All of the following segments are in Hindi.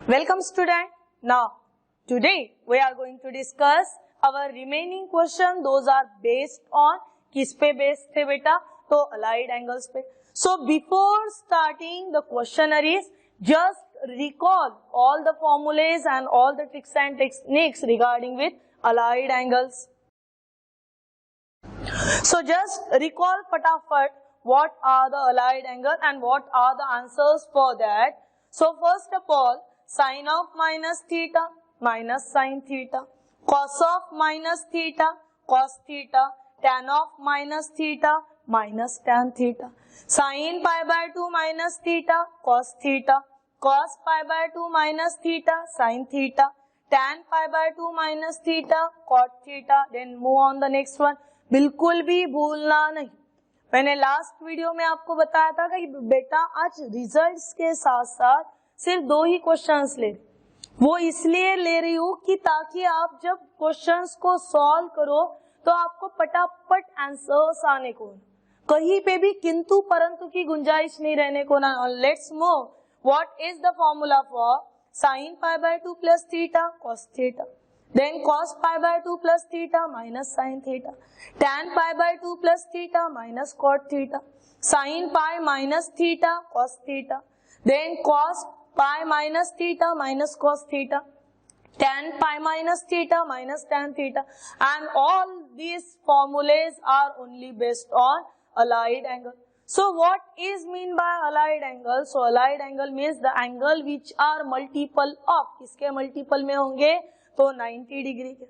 Welcome student. Now today we are going to discuss our remaining question. Those are based on किस पे based थे बेटा? तो allied angles पे. So before starting the questionnaires, just recall all the formulas and all the tricks and techniques regarding with allied angles. So just recall fatafat what are the allied angle and what are the answers for that. So first of all, sin of minus theta minus sin theta, cos of minus theta cos theta, tan of minus theta minus tan theta, sin pi by 2 minus theta cos theta, cos pi by 2 minus theta sin theta, tan pi by 2 minus theta cot theta. Then move on the next one. बिल्कुल भी भूलना नहीं. मैंने लास्ट वीडियो में आपको बताया था कि बेटा आज रिजल्ट्स के साथ साथ सिर्फ 2 ही क्वेश्चंस ले. वो इसलिए ले रही हूँ कि ताकि आप जब क्वेश्चंस को सॉल्व करो तो आपको फटाफट आंसर्स आने को, कहीं पे भी किंतु परंतु की गुंजाइश नहीं रहने को ना. Let's move. What is the formula for sin pi by 2 plus theta cos theta, then cos pi by 2 plus theta minus sin theta, tan pi by 2 plus theta minus cot theta, sin pi minus theta cos theta, then cos pi minus theta minus cos theta, tan pi minus theta minus tan theta, and all these formulas are only based on allied angle. So what is mean by allied angle? So allied angle means the angle which are multiple of, किसके multiple में होंगे तो 90 डिग्री के.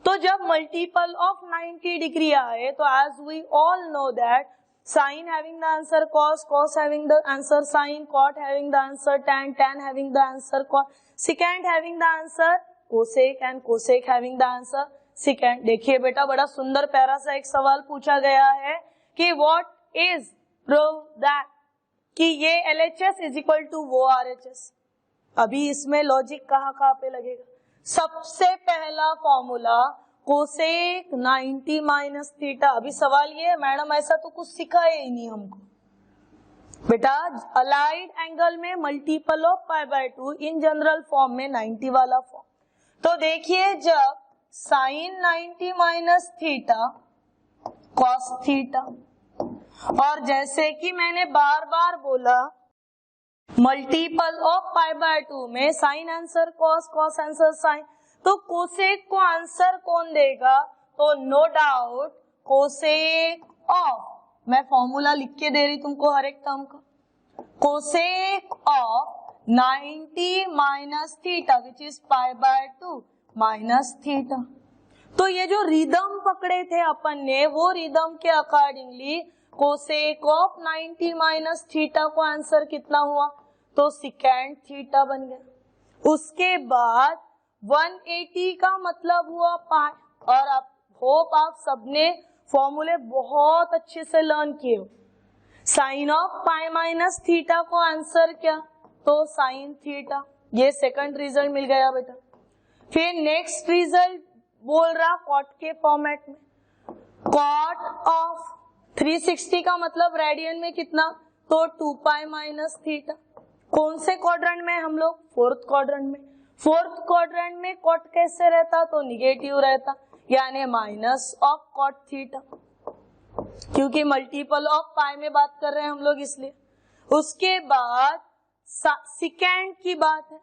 तो जब multiple of 90 डिग्री आए तो as we all know that sin having the answer cos, cos having the answer sin, cot having the answer tan, tan having the answer cot, secant having the answer cosec and cosec having the answer secant. देखिए बेटा बड़ा सुंदर प्यारा सा एक सवाल पूछा गया है कि what is prove that कि ये LHS is equal to वो RHS. अभी इसमें लॉजिक कहाँ पे लगेगा. सबसे पहला फॉर्मूला कोसेक 90 माइनस थीटा. अभी सवाल ये है मैडम ऐसा तो कुछ सिखाया ही नहीं हमको. बेटा अलाइड एंगल में multiple of pi by 2 in general form में 90 वाला फॉर्म. तो देखिए जब sine 90 minus theta cos theta, और जैसे कि मैंने बार बार बोला मल्टीपल ऑफ पाई बाय 2 में sine answer cos, cos answer sine, तो कोसेक को आंसर कौन देगा तो नो डाउट कोसेक ऑफ, मैं फॉर्मूला लिख के दे रही तुमको हर एक टर्म का, cosec of 90 minus theta which is pi by 2 minus theta. तो ये जो रिदम पकड़े थे अपन ने वो रिदम के accordingly cosec of 90 minus theta को आंसर कितना हुआ तो सिकेंड थीटा बन गया. उसके बाद 180 का मतलब हुआ पाई. और आप होप आप सबने फॉर्मूले बहुत अच्छे से लर्न किए हो. Sine of pi minus theta को आंसर क्या तो साइन थीटा. ये सेकंड रिजल्ट मिल गया बेटा. फिर नेक्स्ट रिजल्ट बोल रहा कॉट के फॉर्मेट में, कॉट ऑफ 360 का मतलब रेडियन में कितना तो 2 पाई माइनस थीटा. कौन से क्वाड्रेंट में हम लोग फोर्थ क्वाड्रेंट में. फोर्थ क्वाड्रेंट में कॉट कैसे रहता तो निगेटिव रहता, यानी माइनस ऑफ कॉट थीटा, क्योंकि मल्टीपल ऑफ पाई में बात कर रहे हैं हम लोग इसलिए. उसके बाद सिकेंड की बात है,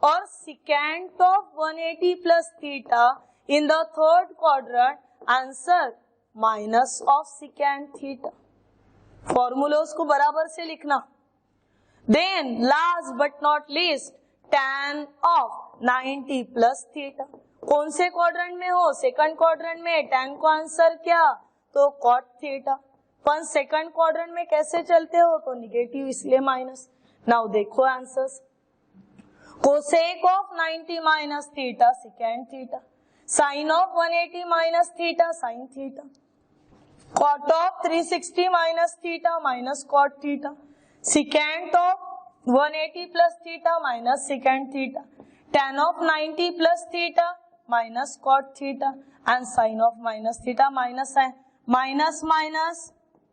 और secant of 180 plus theta in the third quadrant answer minus of secant theta. Formula उसको बराबर से लिखना. Then last but not least tan of 90 plus theta. कौन से क्वाड्रेंट में हो सेकंड क्वाड्रेंट में, tan को आंसर क्या तो cot थीटा. पर सेकंड क्वाड्रेंट में कैसे चलते हो तो निगेटिव इसलिए माइनस. नाउ देखो answers. Cosec of 90 minus theta secant theta, sign of 180 minus theta sine theta, cot of 360 minus theta minus cot theta, secant of 180 plus theta minus secant theta, tan of 90 plus theta minus cot theta, and sin of minus theta minus sin. Minus minus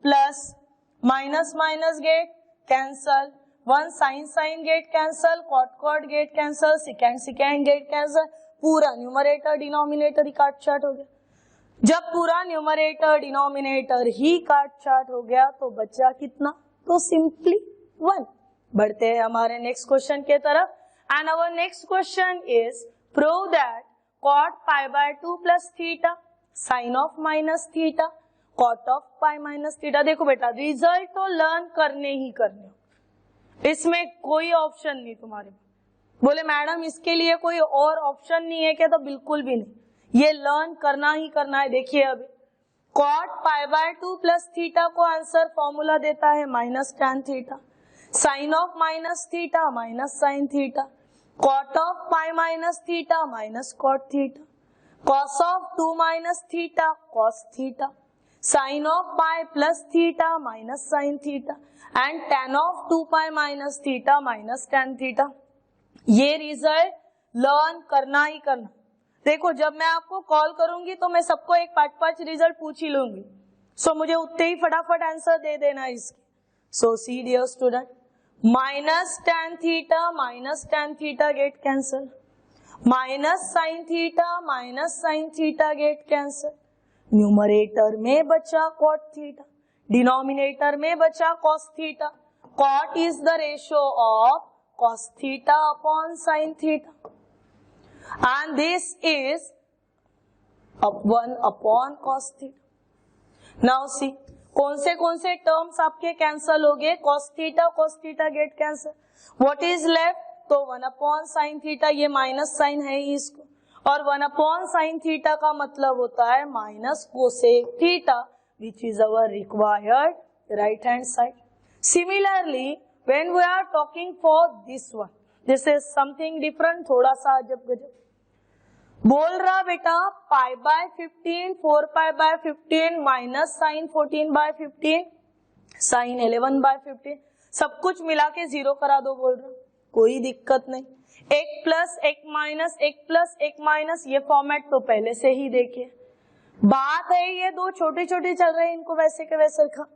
plus minus minus get cancel, one sine sine get cancel, cot cot get cancel, secant secant get cancel, पूरा न्यूमरेटर डिनोमिनेटर ही काट छाट हो गया। जब पूरा न्यूमरेटर डिनोमिनेटर ही काट छाट हो गया तो बचा कितना? तो सिंपली 1। बढ़ते हैं हमारे नेक्स्ट क्वेश्चन के तरफ। And our next question is prove that cot pi by 2 plus theta sin of minus theta cot of pi minus theta। देखो बेटा, रिजल्ट तो लर्न करने ही करने, इसमें कोई ऑप्शन नहीं तुम्हारे। बोले मैडम इसके लिए कोई और ऑप्शन नहीं है क्या? तो बिल्कुल भी नहीं, ये लर्न करना ही करना है। देखिए अभी cot pi by 2 plus theta को आंसर फॉर्मूला देता है minus tan theta, sin of minus theta minus sin theta, cot of pi minus theta minus cot theta, cos of 2 minus theta cos theta, sin of pi plus theta minus sin theta and tan of 2 pi minus theta minus tan theta। ये रिजल्ट लर्न करना ही करना। देखो जब मैं आपको कॉल करूंगी तो मैं सबको एक 5-5 रिजल्ट पूछ ही लूंगी, सो मुझे उतने ही फटाफट आंसर दे देना इसके। So see dear student, minus tan theta get cancel, minus sin theta get cancel, numerator में बचा cot थीटा, डिनोमिनेटर में बचा cos theta. cot is the ratio of cos theta upon sin theta and this is 1 upon cos theta। Now see कौन से टर्म्स आपके कैंसल हो गए? cos theta get cancel, what is left? तो 1 अपॉन साइन थीटा, ये माइनस साइन है ही इसको, और 1 अपॉन साइन थीटा का मतलब होता है minus cosec theta which is our required right hand side. Similarly when we are talking for this one, this is something different, थोड़ा सा अजब गजब। बोल रहा बेटा pi by 15, 4 pi by 15 minus sine 14 by 15 sine 11 by 15, सब कुछ मिला के 0 करा दो बोल रहा। कोई दिक्कत नहीं, एक प्लस एक माइनस, एक प्लस एक माइनस, ये फॉर्मेट तो पहले से ही देखिए। बात है ये दो छोटे छोटे चल रहे हैं, इनको वैसे के वैसे रखा।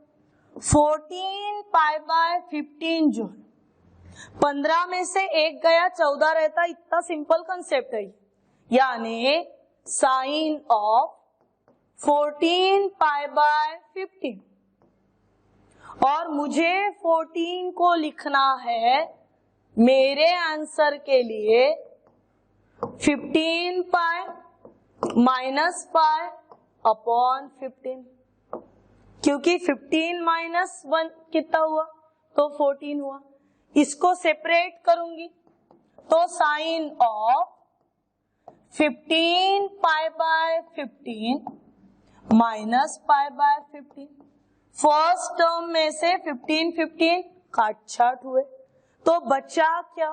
14 पाई बाय 15 जो है 15 में से एक गया 14 रहता, इतना सिंपल कंसेप्ट है। यानी साइन ऑफ 14 पाई बाय 15, और मुझे 14 को लिखना है मेरे आंसर के लिए 15 पाई माइनस पाई अपॉन 15, क्योंकि 15 माइनस 1 कितना हुआ? तो 14 हुआ। इसको सेपरेट करूंगी तो sine of 15 pi by 15 minus pi by 15, first term में से 15 काट छाट हुए तो बचा क्या?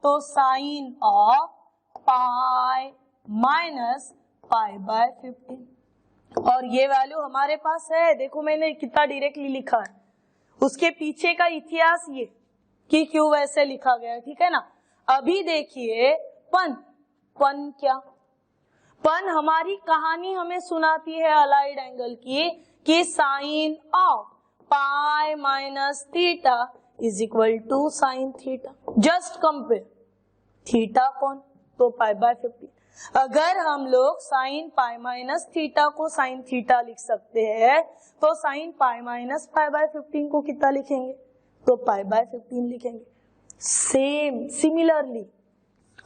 तो sine of pi minus pi by 15, और ये वैल्यू हमारे पास है। देखो मैंने कितना डायरेक्टली लिखा है, उसके पीछे का इतिहास ये कि क्यों वैसे लिखा गया, ठीक है ना। अभी देखिए पन क्या? पन हमारी कहानी हमें सुनाती है अलाइड एंगल की कि sine of pi minus theta is equal to sine theta. Just compare theta कौन? तो पाई बाय 15। अगर हम लोग साइन पाई माइनस थीटा को साइन थीटा लिख सकते हैं तो sine pi minus pi by 15 को कितना लिखेंगे? तो पाई बाय 15 लिखेंगे। सेम सिमिलरली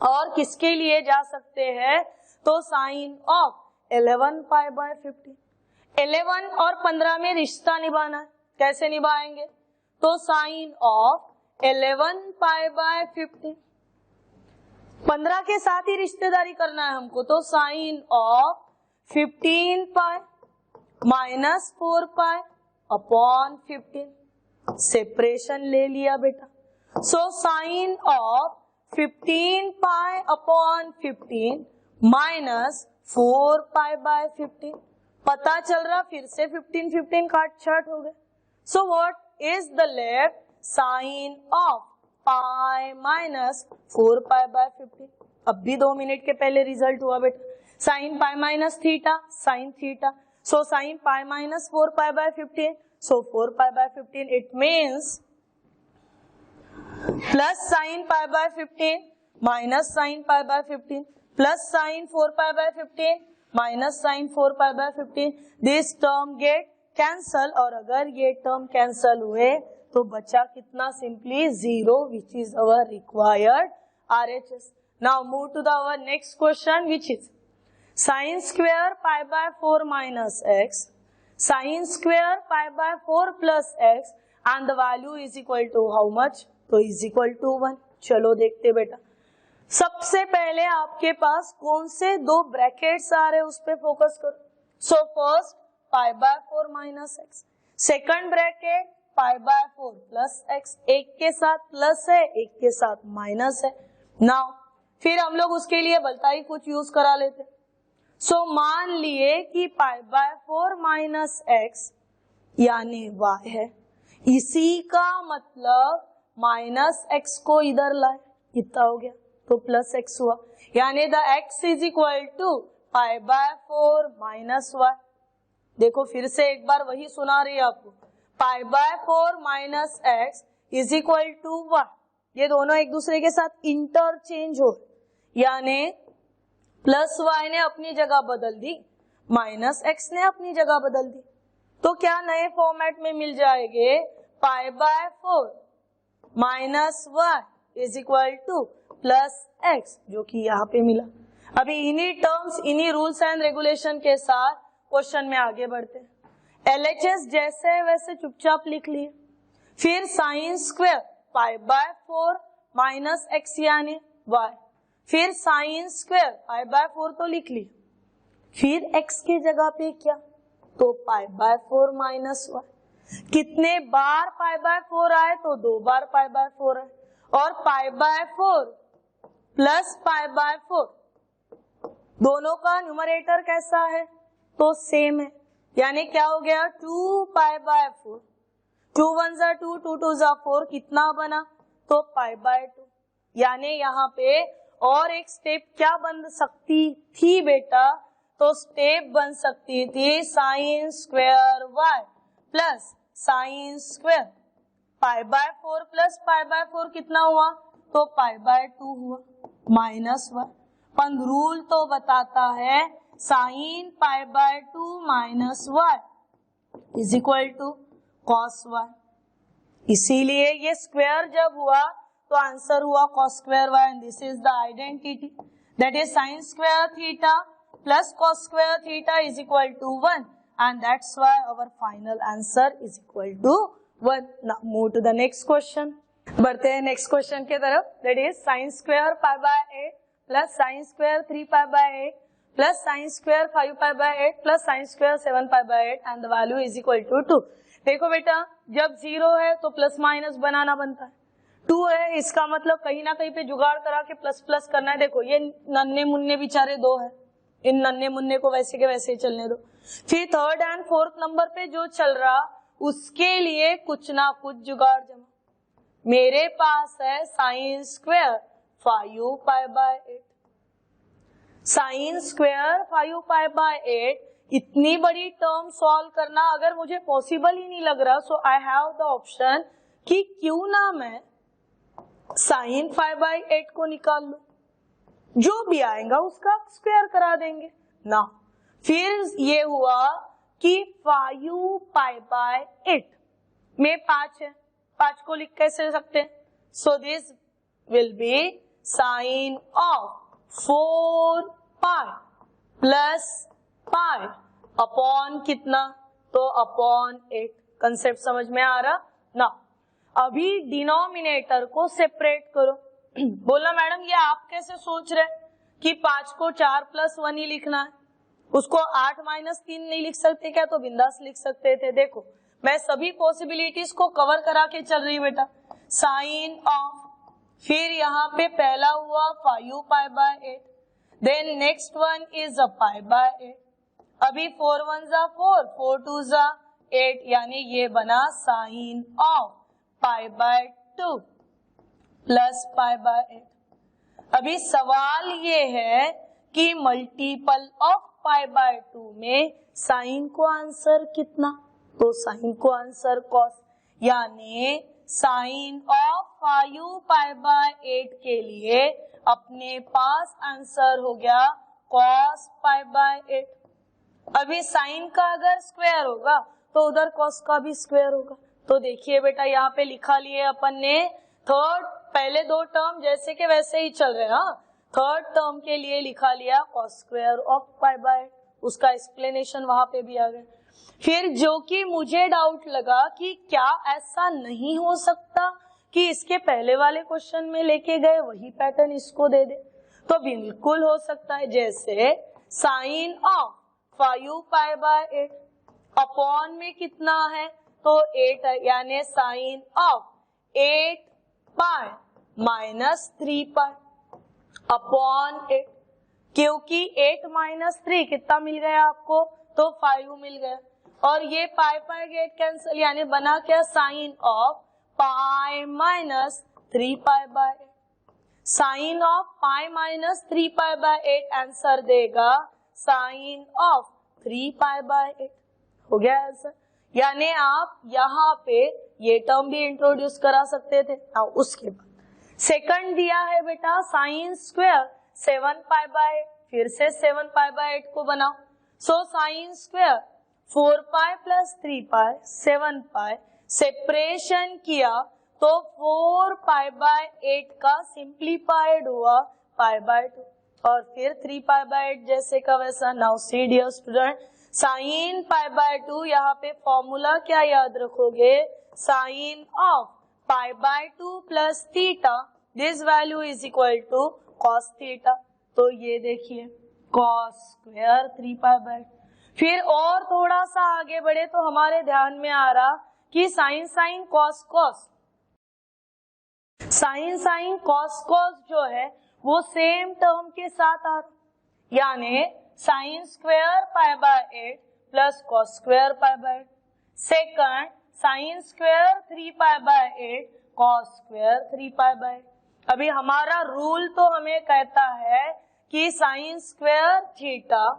और किसके लिए जा सकते हैं? तो साइन ऑफ 11 पाई बाय 15। 11 और 15 में रिश्ता निभाना है, कैसे निभाएंगे? तो साइन ऑफ 11 पाई बाय 15, 15 के साथ ही रिश्तेदारी करना है हमको, तो sine of 15 pi minus 4 pi upon 15, separation ले लिया बेटा। So sine of 15 pi upon 15 minus 4 pi by 15, पता चल रहा फिर से 15 काट छाट हो गए। So what is the left? Sine of pi minus 4 pi by 15। अब भी 2 मिनट के पहले रिजल्ट हुआ बेटा, sine pi minus theta sine theta, so sine pi minus 4 pi by 15, so 4 pi by 15, it means plus sine pi by 15 minus sine pi by 15 plus sine 4 pi by 15 minus sine 4 pi by 15. This term get cancel और अगर ये टर्म कैंसल हुए तो बचा कितना? Simply 0 which is our required RHS. Now move to the our next question which is sine square pi by 4 minus x sine square pi by 4 plus x and the value is equal to how much? तो इज इक्वल टू 1. चलो देखते बेटा. सबसे पहले आपके पास कौन से दो ब्रैकेट्स आ रहे हैं उस पे फोकस करो. So first pi by 4 minus x, second bracket pi by 4 plus x. एक के साथ प्लस है, एक के साथ माइनस है. नाउ फिर हम लोग उसके लिए भलताई कुछ यूज करा लेते. सो मान लिए कि पाई बाय 4 माइनस एक्स यानी y है. इसी का मतलब माइनस एक्स को इधर लाए, कितना हो गया? तो प्लस एक्स हुआ. यानी the x is equal to pi by 4 minus y. देखो फिर से एक बार वही सुना रही है आपको. Pi by 4 minus x is equal to y. ये दोनों एक दूसरे के साथ इंटरचेंज हो, यानी प्लस y ने अपनी जगह बदल दी, माइनस x ने अपनी जगह बदल दी. तो क्या नए फॉर्मेट में मिल जाएंगे? पाई by 4 minus y is equal two plus x, जो कि यहाँ पे मिला. अभी इन्हीं टर्म्स, इन्हीं रूल्स एंड रेगुलेशन के साथ क्वेश्चन में आगे बढ़ते हैं. LHS जैसे वैसे चुपचाप लिख लिए. फिर sign square pi by 4 minus x यानी y. फिर साइन स्क्वायर पाई बाय 4 तो लिख ली. फिर x के जगह पे क्या? तो पाई बाय 4 माइनस y. कितने बार पाई बाय 4 आए? तो 2 बार पाई बाय 4 आए. और पाई बाय 4 प्लस पाई बाय 4 दोनों का न्यूमरेटर कैसा है? तो सेम है. यानी क्या हो गया? 2 पाई बाय 4. 2 1 जा 2, 2 2 जा 4. कितना बना? तो पाई बाय 2. यानी यहाँ पे और एक स्टेप क्या बन सकती थी बेटा? तो स्टेप बन सकती थी sine square y plus sine square pi by 4 plus pi by 4 कितना हुआ? तो पाई बाय 2 हुआ माइनस 1. पर रूल तो बताता है sine pi by 2 minus y is equal to cos y. इसीलिए ये स्क्वायर जब हुआ तो आंसर हुआ cos square y. And this is the identity, that is sine square theta plus cos square theta is equal to 1 and that's why our final answer is equal to 1. Now move to the next question. बढ़ते हैं नेक्स्ट क्वेश्चन के तरफ. That is sine square pi by 8 plus sine square 3 pi by 8 plus sine square 5 pi by 8 plus sine square 7 pi by 8 and the value is equal to 2. देखो बेटा, जब 0 है तो प्लस माइनस बनाना बनता है. 2 है, इसका मतलब कहीं ना कहीं पे जुगाड़ करा के प्लस प्लस करना है. देखो ये नन्हे मुन्ने बेचारे 2 है, इन नन्हे मुन्ने को वैसे के वैसे ही चलने दो. फिर थर्ड एंड फोर्थ नंबर पे जो चल रहा उसके लिए कुछ ना कुछ जुगाड़ जमा. मेरे पास है sign square 5 pi by 8. Sign square 5 pi by 8 इतनी बड़ी टर्म सॉल्व करना अगर मुझे पॉसिबल ही नहीं लग रहा, सो आई हैव द ऑप्शन कि क्यों ना मैं साइन 5 बाय 8 को निकाल लूं. जो भी आएगा उसका स्क्वायर करा देंगे ना. फिर ये हुआ कि 5 पाई बाय 8 में 5 है, 5 को लिख कैसे सकते हैं? So this will be sine of 4 pi plus pi upon कितना? तो अपॉन 8. कंसेप्ट समझ में आ रहा ना? अभी डिनोमिनेटर को सेपरेट करो. बोला मैडम ये आप कैसे सोच रहे कि 5 को 4 प्लस 1 ही लिखना है, उसको 8 माइनस 3 नहीं लिख सकते क्या? तो बिंदास लिख सकते थे. देखो मैं सभी पॉसिबिलिटीज को कवर करा के चल रही बेटा. साइन ऑफ, फिर यहाँ पे पहला हुआ 5 pi by 8, then next one is a pi by 8. अभी 4 1 जा 4, 4 2 जा 8, यानी ये बना sine of pi by 2 plus pi by 8. अभी सवाल ये है कि मल्टीपल ऑफ पाई बाय 2 में साइन को आंसर कितना? तो साइन को आंसर कॉस, यानी साइन ऑफ 5π/8 के लिए अपने पास आंसर हो गया cos π/8। अभी साइन का अगर स्क्वायर होगा तो उधर cos का भी स्क्वायर होगा। तो देखिए बेटा यहाँ पे लिखा लिए अपन ने थर्ड, पहले दो टर्म जैसे के वैसे ही चल रहे हैं, थर्ड टर्म के लिए लिखा लिया cos स्क्वायर ऑफ π/8, उसका एक्सप्लेनेशन वहां पे भी आ गया। फिर जो कि मुझे डाउट लगा कि क्या ऐसा नहीं हो सकता कि इसके पहले वाले क्वेश्चन में लेके गए वही पैटर्न इसको दे दे, तो बिल्कुल हो सकता है। जैसे साइन ऑफ 5π/8 अपॉन में कितना है तो 8 है, यानी साइन ऑफ 8π माइनस 3π अपॉन 8, क्योंकि 8 माइनस 3 कितना मिल गया आपको तो 5 मिल गया, और ये पाई गेट कैंसिल, यानी बना क्या sine of pi minus 3π/8। Sine of pi minus 3π/8 answer देगा साइन ऑफ 3π/8। हो गया आंसर। यानी आप यहाँ पे ये टर्म भी इंट्रोड्यूस करा सकते थे। अब उसके बाद सेकंड दिया है बेटा साइन स्क्वायर 7π/8, फिर से 7π/8 को बनाओ। So sine square 4π plus 3π 7π, separation किया तो 4π/8 का सिंप्लीफाइड हुआ π/2, और फिर 3π/8 जैसे का वैसा। Now see dear student, sine π/2 यहाँ पे फॉर्मूला क्या याद रखोगे, sine of π/2 plus theta, this value is equal to cos theta. तो ये देखिए कॉस स्क्वायर 3π/8। फिर और थोड़ा सा आगे बढ़े तो हमारे ध्यान में आ रहा कि sine sine cos cos, sine sine cos cos जो है वो सेम टर्म के साथ आ रहा, यानी sine square π/8 plus cos square π/8। Second sine square 3π/8 cos square 3π/8। अभी हमारा रूल तो हमें कहता है कि sine square theta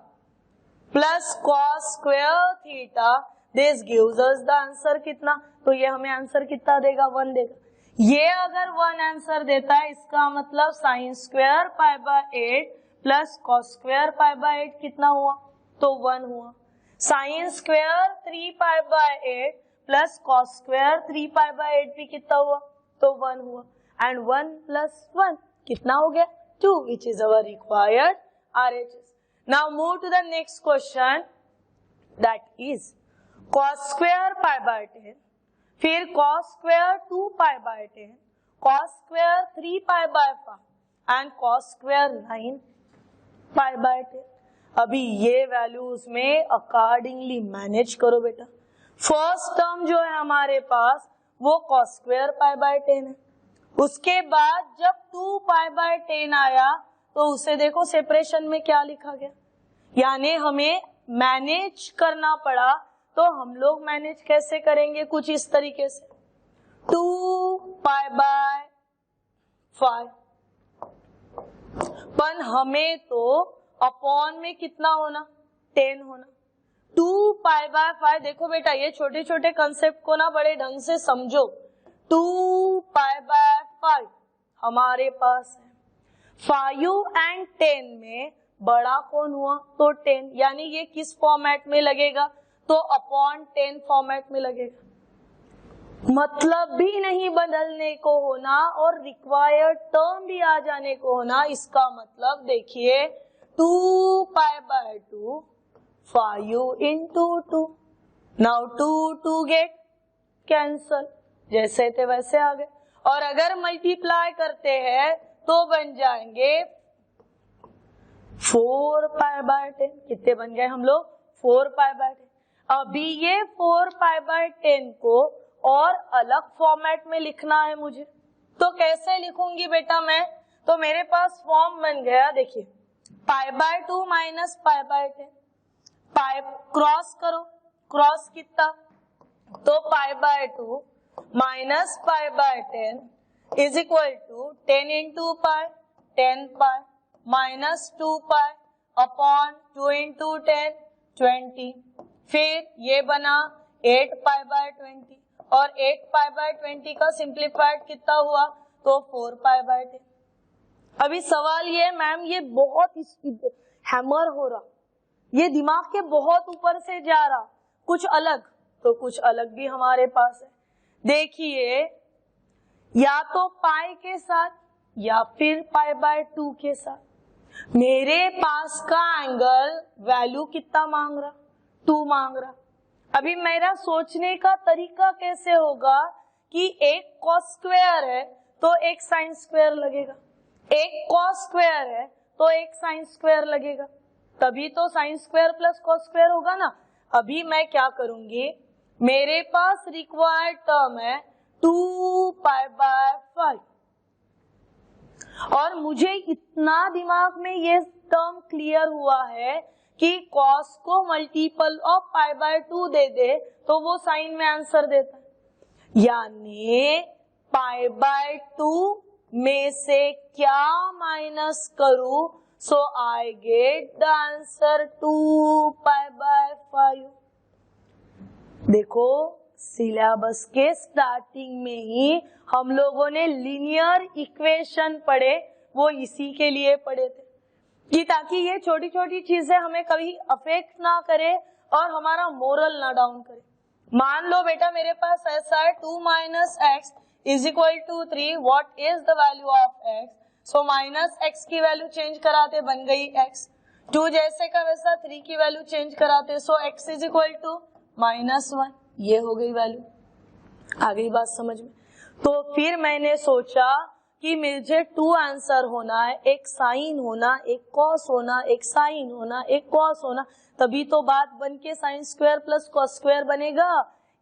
plus cos square theta, this gives us the answer कितना, तो ये हमें आंसर कितना देगा 1 देगा। ये अगर 1 आंसर देता है इसका मतलब sine square π/8 plus cos square π/8 कितना हुआ तो 1 हुआ। Sine square 3π/8 plus cos square 3π/8 भी कितना हुआ तो 1 हुआ, एंड 1 प्लस 1 कितना हो गया 2, which is our required RHS. Now move to the next question, that is cos square π/10, फिर cos square 2π/10, cos square 3π/5 and cos square 9π/10। अभी ये वैल्यूज में अकॉर्डिंगली मैनेज करो बेटा। फर्स्ट टर्म जो है हमारे पास वो cos square π/10 है, उसके बाद जब 2π/10 आया तो उसे देखो सेपरेशन में क्या लिखा गया, यानी हमें मैनेज करना पड़ा। तो हम लोग मैनेज कैसे करेंगे, कुछ इस तरीके से 2π/5, पर हमें तो अपॉन में कितना होना 10 होना। 2π/5 देखो बेटा, ये छोटे छोटे कंसेप्ट को ना बड़े ढंग से समझो। 2π/5 हमारे पास है, 5 एंड 10 में बड़ा कौन हुआ तो 10, यानी ये किस फॉर्मेट में लगेगा तो अपॉन 10 फॉर्मेट में लगेगा। मतलब भी नहीं बदलने को होना और रिक्वायर्ड टर्म भी आ जाने को होना। इसका मतलब देखिए 2π/2 5 into 2, नाउ 2 गेट कैंसल, जैसे थे वैसे आ गए। और अगर मल्टीप्लाई करते हैं तो बन जाएंगे 4π/10। कितने बन गए हम लोग 4π/10। अभी ये 4π/10 को और अलग फॉर्मेट में लिखना है मुझे, तो कैसे लिखूंगी बेटा मैं, तो मेरे पास फॉर्म बन गया, देखिए π/2 माइनस π/10, पाई क्रॉस करो, क्रॉस कितना तो π/2 minus π/10 is equal to 10 into pi 10 pi minus 2 pi upon 2 into 10 20, फिर ये बना 8π/20 और 8 पाई बाय 20 का सिंप्लीफाइड कितना हुआ, तो 4 पाई बाय 10। अभी सवाल ये मैम ये बहुत हैमर हो रहा, ये दिमाग के बहुत ऊपर से जा रहा, कुछ अलग, तो कुछ अलग भी हमारे पास है। देखिए या तो पाई के साथ या फिर पाई बाय 2 के साथ। मेरे पास का एंगल वैल्यू कितना मांग रहा, 2 मांग रहा। अभी मेरा सोचने का तरीका कैसे होगा कि एक कॉस स्क्वायर है तो एक साइन स्क्वायर लगेगा, एक कॉस स्क्वायर है तो एक साइन स्क्वायर लगेगा, तभी तो sine square plus cos square होगा ना। अभी मैं क्या करूंगी, मेरे पास रिक्वायर्ड टर्म है 2 पाई बाय 5 और मुझे इतना दिमाग में ये टर्म क्लियर हुआ है कि कॉस को मल्टीपल ऑफ पाई बाय 2 दे दे तो वो साइन में आंसर देता है, यानी पाई बाय 2 में से क्या माइनस करूं, so I get the answer 2 pi by 5। देखो सिलेबस के स्टार्टिंग में ही हम लोगों ने लीनियर इक्वेशन पढ़े, वो इसी के लिए पढ़े थे कि ताकि ये छोटी छोटी चीजें हमें कभी अफेक्ट ना करे और हमारा मोरल ना डाउन करे। मान लो बेटा मेरे पास ऐसा है 2 minus x is equal to 3, what is the value of x, so minus x की वैल्यू चेंज कराते बन गई एक्स, 2 जैसे का वैसा 3 की वैल्यू चेंज कराते, सो एक्स इज इक्वल टू -1, ये हो गई वैल्यू। आ गई बात समझ में। तो फिर मैंने सोचा कि मुझे 2 आंसर होना है, एक साइन होना, एक कॉस होना, एक साइन होना, एक कॉस होना, तभी तो बात बन के sine square plus cos square बनेगा।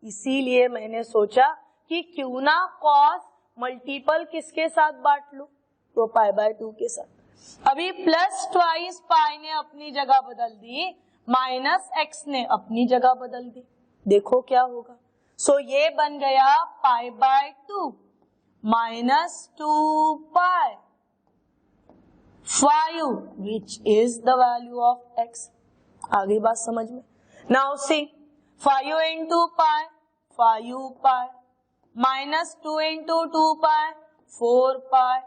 इसीलिए मैंने सोचा कि क्यों ना कॉस मल्टीपल किसके साथ बांट लूं, तो पाई बाय 2 के साथ। अभी प्लस ट्वाइस पाई ने अपनी जगह बदल दी, माइनस एक्स ने अपनी जगह बदल दी, देखो क्या होगा। सो ये बन गया pi by 2 -2 pi 5 which is the value of X. आ गई बात समझ में। Now see 5 into pi 5 pi -2 into 2 pi 4 pi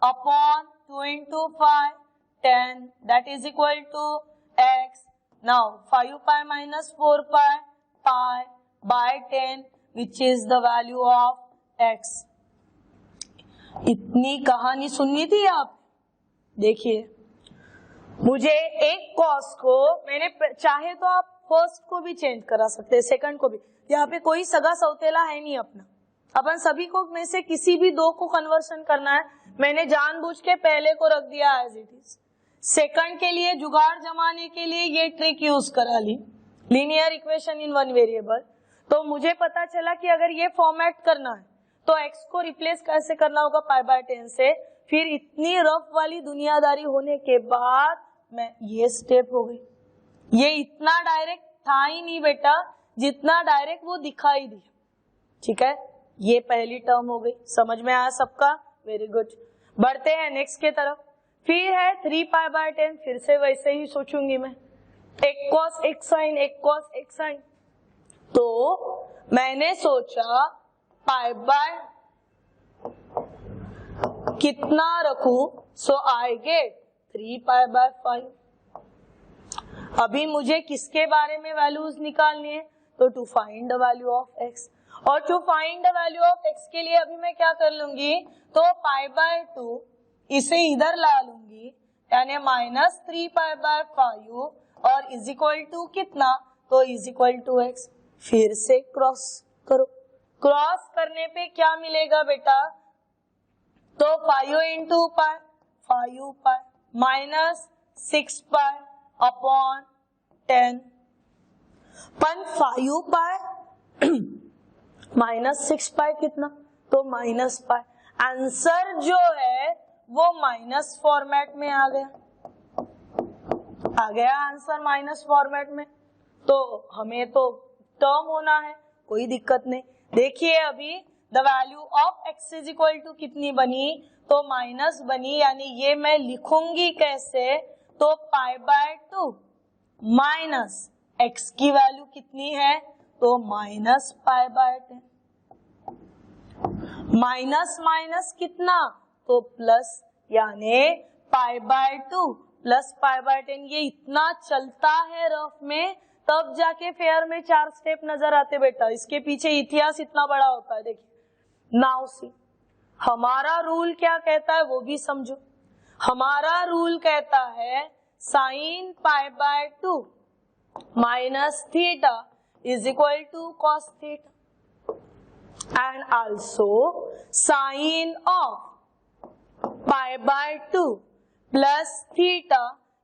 upon 2 into 5 10 that is equal to X. Now 5 pi -4 pi pi by 10 which is the value of X. इतनी कहानी सुननी थी आप। देखिए मुझे एक कॉस को मैंने चाहे तो आप फर्स्ट को भी चेंज करा सकते हैं, सेकंड को भी, यहाँ पे कोई सगा सौतेला है नहीं अपना, अपन सभी को में से किसी भी 2 को कन्वर्शन करना है। मैंने जानबूझ के पहले को रख दिया एज इट इज, सेकंड के लिए जुगाड़ जमाने के लिए ये ट्रिक यूज करा ली, लीनियर इक्वेशन इन 1 वेरिएबल। तो मुझे पता चला कि अगर ये फॉर्मेट करना है तो एक्स को रिप्लेस कैसे करना होगा पाई बाय 10 से। फिर इतनी रफ वाली दुनियादारी होने के बाद मैं ये स्टेप हो गई। ये इतना डायरेक्ट था ही नहीं बेटा जितना डायरेक्ट वो दिखाई दिया, ठीक है। ये पहली टर्म हो गई, समझ में आया सबका, वेरी गुड। बढ़ते हैं नेक्स्ट के तरफ। फिर है 3 पाई बाय 10, फिर से वैसे ही सोचूंगी मैं, एक कॉस एक साइन, एक कॉस एक साइन। तो मैंने सोचा पाई बाय कितना रखूं, सो आई गेट 3 पाई बाय 5। अभी मुझे किसके बारे में वैल्यूज निकालनी है, तो to find the value of X. और to find the value of X के लिए अभी मैं क्या कर लूंगी, तो पाई बाय 2 इसे इधर ला लूंगी, यानी -3 पाई बाय 5 और इज इक्वल टू कितना, तो इज इक्वल टू एक्स। फिर से क्रॉस करो, क्रॉस करने पे क्या मिलेगा बेटा, तो 5 इंटू पाई 5 पाई -6 पाई अपॉन 10, पन 5 पाई -6 पाई कितना, तो -पाई। आंसर जो है वो माइनस फॉर्मेट में आ गया आंसर माइनस फॉर्मेट में। तो हमें तो टर्म होना है, कोई दिक्कत नहीं। देखिए अभी the value of x is equal to कितनी बनी, तो माइनस बनी, यानी ये मैं लिखूंगी कैसे, तो पाई बाय 2 माइनस एक्स की वैल्यू कितनी है, तो -पाई बाय 10। माइनस माइनस कितना, तो प्लस, यानी पाई बाय 2 प्लस पाई बाय 10। ये इतना चलता है रफ में, तब जाके फेयर में 4 स्टेप नजर आते बेटा। इसके पीछे इतिहास इतना बड़ा होता है। देखिए नाउ सी, हमारा रूल क्या कहता है वो भी समझो। हमारा रूल कहता है sine pi by 2 minus theta is equal to cos theta, and also sine of pi by 2 plus theta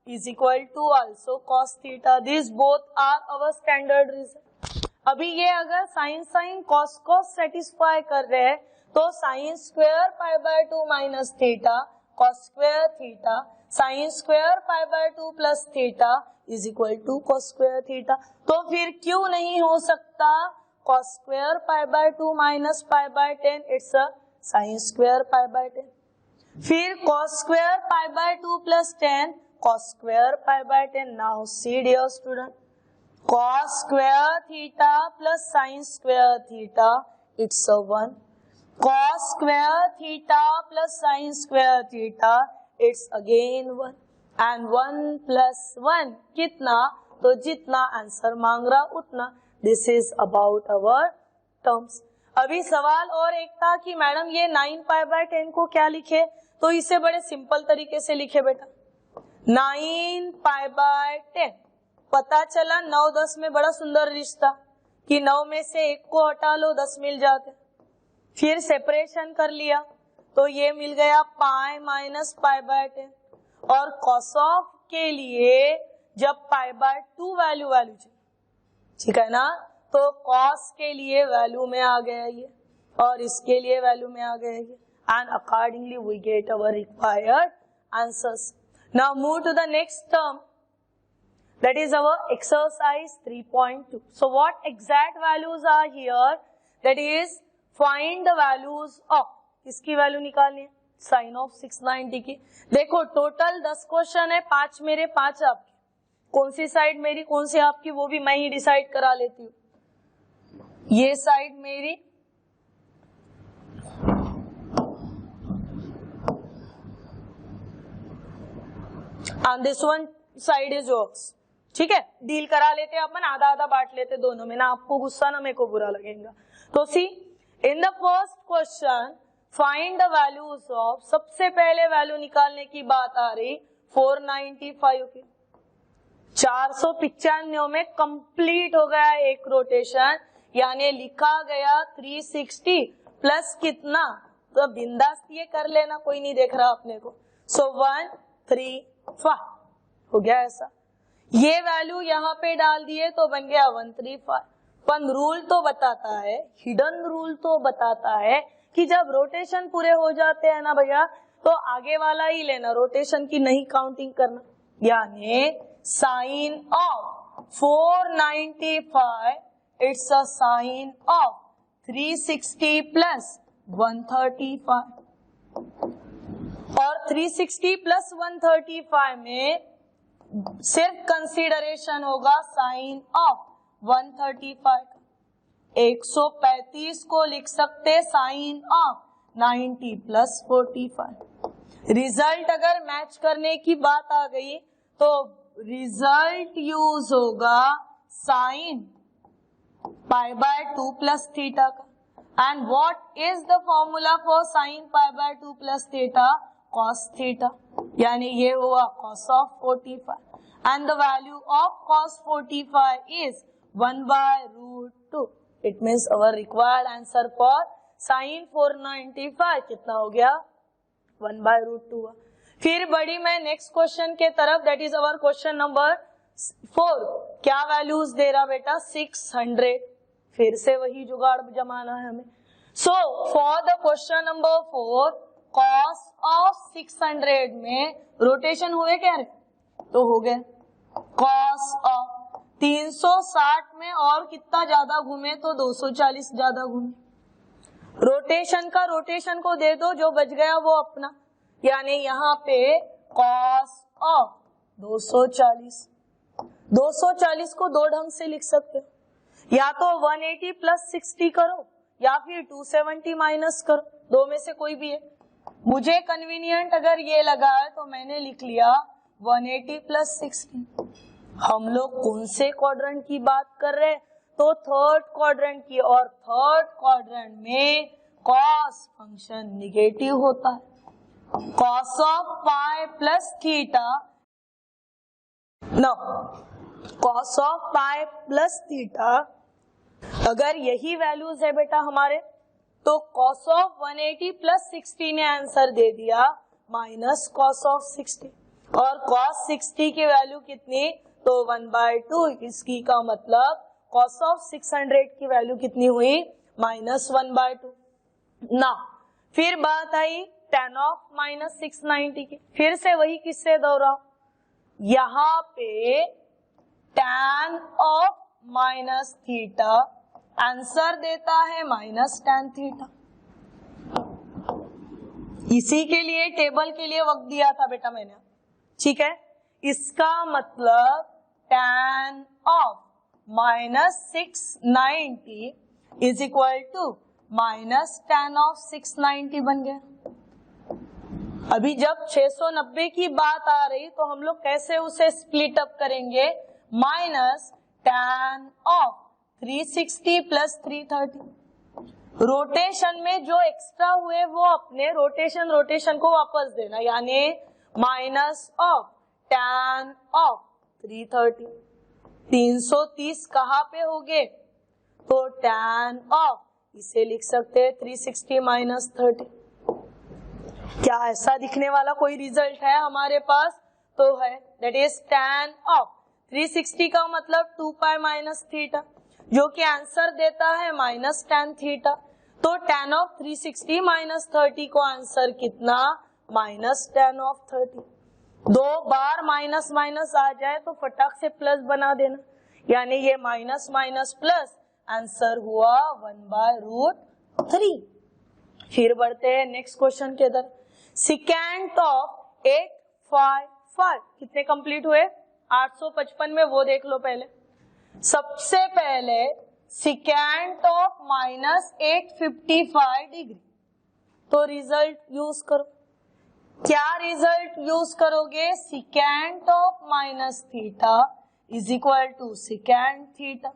is equal to also cos theta. These both are our standard result. अभी ये अगर sin sin cos cos satisfy कर रहे हैं तो sin square pi by 2 minus theta cos square theta sin square pi by 2 plus theta is equal to cos square theta. तो फिर क्यों नहीं हो सकता cos square pi by 2 minus pi by 10, it's a sin square pi by 10। फिर cos square pi by 2 plus 10 cos square pi by 10। Now see dear student, cos square theta plus sin square theta, it's a 1। cos square theta plus sin square theta, it's again 1। and 1 plus 1 कितना, तो जितना आंसर मांग रहा उतना। This is about our terms। अभी सवाल और एक था कि मैडम ये 9 पाई बाय 10 को क्या लिखे, तो इसे बड़े सिंपल तरीके से लिखे बेटा। 9 पाई बाय 10, पता चला 9 10 में बड़ा सुंदर रिश्ता कि 9 में से 1 को हटा लो 10 मिल जाते। फिर सेपरेशन कर लिया तो ये मिल गया पाई माइनस पाई बाय 10। और कॉस ऑफ के लिए जब पाई बाय 2 वैल्यू चाहिए, ठीक है ना, तो cos के लिए वैल्यू में आ गया ये और इसके लिए वैल्यू में आ गया ये, and accordingly we get our required answers. Now move to the next term, that is our exercise 3.2। So what exact values are here, that is find the values of, किसकी वैल्यू निकालनी है, साइन ऑफ 690 की। देखो टोटल 10 क्वेश्चन है, 5 मेरे 5 आपके, कौन सी साइड मेरी कौन सी आपकी वो भी मैं ही डिसाइड करा लेती हूँ। ये साइड मेरी and this one side is yours, ठीक है, डील करा लेते हैं अपन, आधा आधा बांट लेते दोनों में, ना आपको गुस्सा ना मेरे को बुरा लगेगा। तो see in the first question find the values of, सबसे पहले वैल्यू निकालने की बात आ रही 495 की। 495 में कंप्लीट हो गया एक रोटेशन, यानी लिखा गया 360 प्लस कितना, तो बिंदास ये कर लेना, कोई नहीं देख रहा अपने को। सो 135 हो गया ऐसा। ये वैल्यू यहाँ पे डाल दिए तो बन गया 135। पर रूल तो बताता है, हिडन रूल तो बताता है कि जब रोटेशन पूरे हो जाते हैं ना भैया, तो आगे वाला ही लेना, रोटेशन की नहीं काउंटिंग करना। यानी sine of 495 it's a sine of 360 plus 135, और 360 प्लस 135 में सिर्फ कंसीडरेशन होगा साइन ऑफ 135। 135 को लिख सकते साइन ऑफ 90 प्लस 45। रिजल्ट अगर मैच करने की बात आ गई तो रिजल्ट यूज होगा sine pi by 2 plus theta का। And what is the formula for sine pi by 2 plus theta, cos theta, यानी ये हुआ cos of 45। And the value of cos 45 is 1 by root 2। It means our required answer for sine 495 कितना हो गया, 1 बाय रूट 2। फिर बढ़ी मैं नेक्स्ट क्वेश्चन के तरफ, that is our question number 4। क्या वैल्यूज दे रहा बेटा, 600। फिर से वही जुगाड़ जमाना है हमें। So for the question number 4, cos of 600 में रोटेशन हुए क्या रे, तो हो गए कॉस ऑफ 360 में और कितना ज्यादा घूमे, तो 240 ज्यादा घूमे। रोटेशन का रोटेशन को दे दो, जो बच गया वो अपना, यानी यहाँ पे कॉस ऑफ 240 को दो ढंग से लिख सकते हो, या तो 180 प्लस 60 करो या फिर 270 माइनस करो, दो में से कोई भी है। मुझे कन्वीनियंट अगर ये लगा है तो मैंने लिख लिया 180 प्लस 16। हम लोग कौन से क्वाड्रेंट की बात कर रहे हैं? तो थर्ड क्वाड्रेंट की, और थर्ड क्वाड्रेंट में कॉस फंक्शन निगेटिव होता है। Cos of pi plus theta, no, cos of pi plus theta, अगर यही वैल्यूज है बेटा हमारे, तो कॉस ऑफ 180 प्लस 60 ने आंसर दे दिया माइनस कॉस ऑफ 60, और कॉस 60 की वैल्यू कितनी? तो 1/2। इसकी का मतलब कॉस ऑफ 600 की वैल्यू कितनी हुई? माइनस 1/2 ना। फिर बात आई tan ऑफ माइनस 690 की, फिर से वही किससे दोहराओ, यहाँ पे tan of minus theta answer देता है माइनस tan थीटा। इसी के लिए टेबल के लिए वक्त दिया था बेटा मैंने, ठीक है। इसका मतलब tan of minus 690 is equal to minus tan of 690 बन गया। अभी जब 690 की बात आ रही तो हम लोग कैसे उसे स्प्लिट अप करेंगे? Minus tan of 360 plus 330। Rotation में जो एक्स्ट्रा हुए वो अपने रोटेशन को वापस देना, यानी माइनस ऑफ tan ऑफ 330। 330 कहाँ पे हो गए? तो tan ऑफ, इसे लिख सकते हैं 360 माइनस 30। क्या ऐसा दिखने वाला कोई रिजल्ट है हमारे पास? तो है, दैट इज tan ऑफ 360 का मतलब 2 पाई माइनस थीटा, जो कि आंसर देता है माइनस tan थीटा। तो tan ऑफ 360 माइनस 30 को आंसर कितना? Minus tan of 30। दो बार माइनस माइनस आ जाए तो फटाक से प्लस बना देना, यानी ये माइनस माइनस प्लस, आंसर हुआ 1/√3। फिर बढ़ते हैं नेक्स्ट क्वेश्चन के अंदर। सिकेंट ऑफ 855 कितने कंप्लीट हुए? 855 में वो देख लो पहले। सबसे पहले सिकेंट ऑफ माइनस 855 डिग्री, तो रिजल्ट यूज करो। क्या रिजल्ट यूज करोगे? Secant of minus theta is equal to secant theta.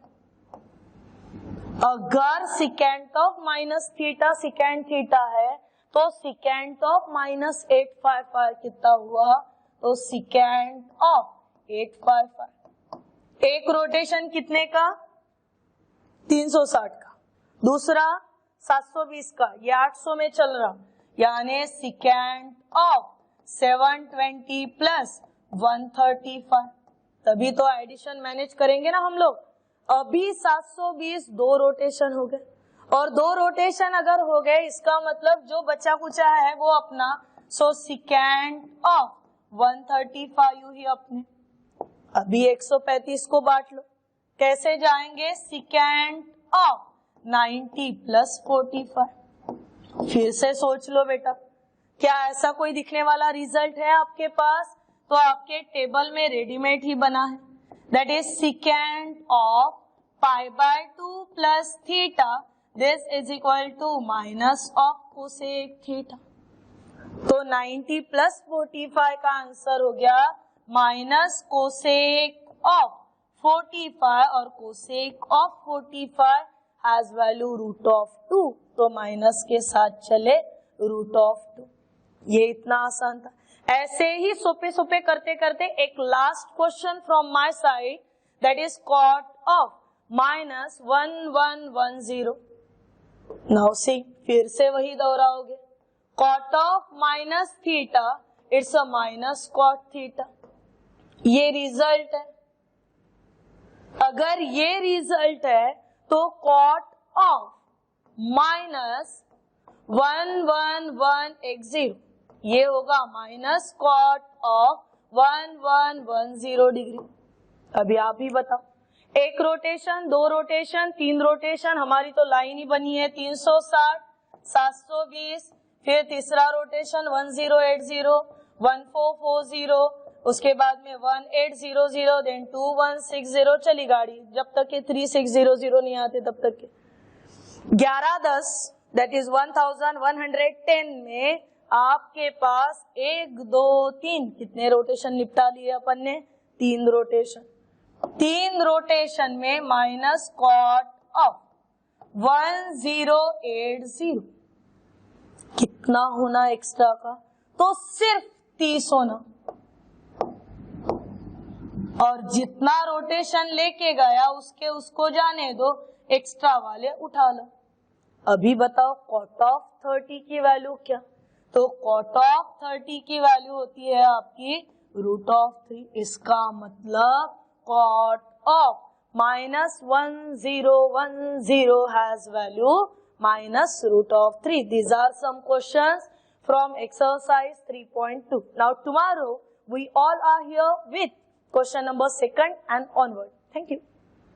अगर secant of minus theta secant theta है तो सिकेंट ऑफ माइनस 855 कितना हुआ? तो सिकेंट ऑफ 855। एक रोटेशन कितने का? 360 का, दूसरा 720 का, ये 800 में चल रहा, यानी सिकेंट ऑफ 720 प्लस 135। तभी तो एडिशन मैनेज करेंगे ना हम लोग। अभी 720 दो रोटेशन हो गए, और दो रोटेशन अगर हो गए इसका मतलब जो बचा कुचा है वो अपना, सो सिकेंट ऑफ 135 ही अपने। अभी 135 को बांट लो, कैसे जाएंगे? Secant of 90 plus 45। फिर से सोच लो बेटा, क्या ऐसा कोई दिखने वाला रिजल्ट है आपके पास? तो आपके टेबल में रेडीमेड ही बना है, that is secant of π/2 plus theta, this is equal to minus of cosec theta. तो 90 प्लस 45 का आंसर हो गया माइनस कोसेक ऑफ 45, और कोसेक ऑफ 45 हैज वैल्यू √2, तो माइनस के साथ चले √2। ये इतना आसान था। ऐसे ही सोपे सोपे करते करते एक last question from my side, that is cot of minus 1110। Now see, फिर से वही दोहराओगे। Cot of minus theta, it's a minus cot theta. ये रिजल्ट है। अगर ये रिजल्ट है तो कॉट ऑफ माइनस 1110, ये होगा माइनस कॉट ऑफ 1110 डिग्री। अभी आप ही बताओ, एक रोटेशन, दो रोटेशन, तीन रोटेशन, हमारी तो लाइन ही बनी है 360, 720, फिर तीसरा रोटेशन 1080, 1440, उसके बाद में 1800, देन 2160, चली गाड़ी जब तक के 3600 नहीं आते तब तक के। 1110 दैट इज 1110 में आपके पास 1 2 3 कितने रोटेशन निपटा लिए अपन ने? 3 रोटेशन। 3 रोटेशन में माइनस कॉट ऑफ 1080 कितना होना एक्स्ट्रा का? तो सिर्फ 30 होना। और जितना रोटेशन लेके गया उसको जाने दो, एक्स्ट्रा वाले उठा लो। अभी बताओ कॉट ऑफ 30 की वैल्यू क्या? तो कॉट ऑफ 30 की वैल्यू होती है आपकी √3। इसका मतलब cot of -1010 has value -√3. These are some questions from exercise 3.2. Now tomorrow we all are here with question number 2 and onward. Thank you.